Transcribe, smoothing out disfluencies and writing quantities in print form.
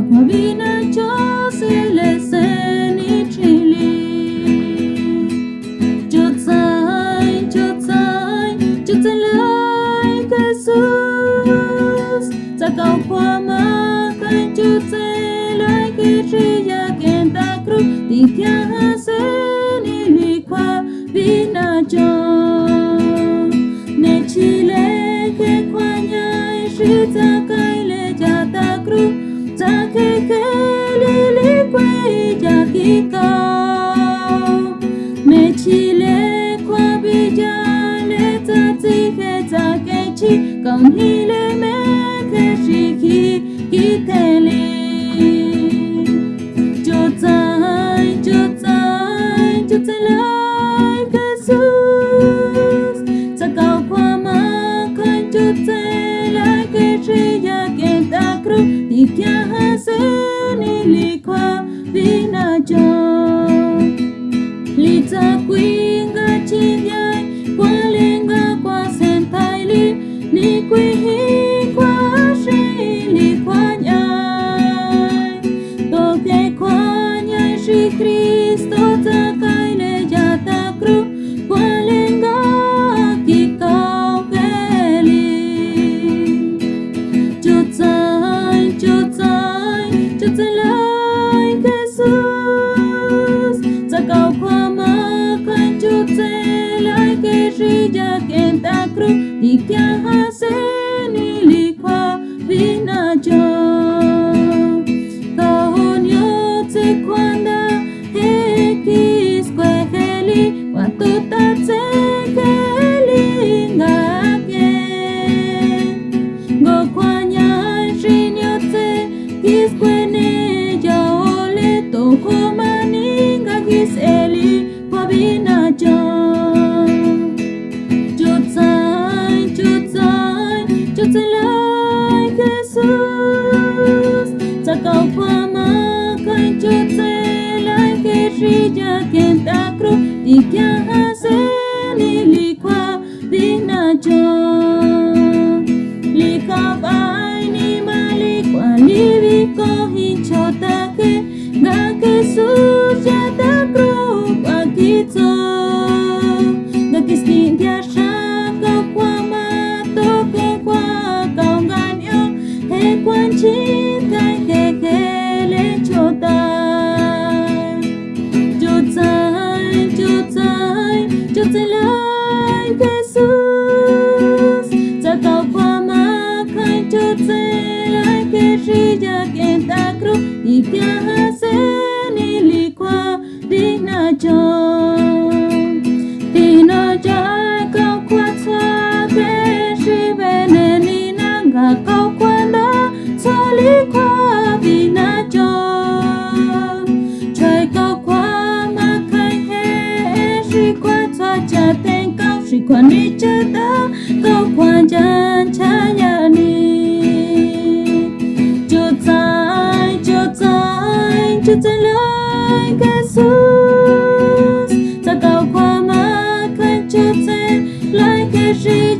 qua vina cho se le se ni chili chút sai chút lại Jesus ta cầu qua mà cái chút sai lại cái chi ya ken ta cru đi kia se ni li qua vina cho ne chile que qua nhai shi ta kai le ja ta cru ta ke li quay ja ki cao me chile qua bi ja le ta ti ke ta ke chi công hi le me ke shi ki te li cho tai lại Jesus ta cao qua mà kai cho tai lại ke chi ya ke ta cru đi kia se ni li qua vina cho li ta quy nga chi nhai qua lenga qua sen tai li ni quy hi qua shi li qua nhai to ke qua nhai shi Cristo ta kai le ja ta cru qua lenga ki cao ke li cho tai lại Jesus ta cao qua mà kai cho tai lại ke ri ja ken ta cru đi kia se ni li qua vina cho con yo te quando he ki sque heli wa tu ta te heli nga ke go qua nya ri nyo te ki sque ne ja ole to ko mani nga ki seli qua vina cho chút lại Jesus ta cầu qua mà kai chút lại cái gì ja ken ta cru đi kia se ni li qua vina cho li ka bai ni ma li qua li vi ko hin cho ta ke ga ke su ja ta cru qua ki to ga ki skin dia sha ka qua ma to ke qua cao gan yêu he quan chi kai ke le cho ta chút lại Jesus ta cao qua mà kai chút lại cái gì ja ken ta cru đi kia se ni li qua vina cho cao qua ta ke shi bene ni nanga cao qua na ta li qua vina cho trời cao qua mà kai he shi qua ta cha ten cao shi qua ni cha ta cao qua chan cha ya ni chút lại Jesus ta cao qua mà kai chút lại cái gì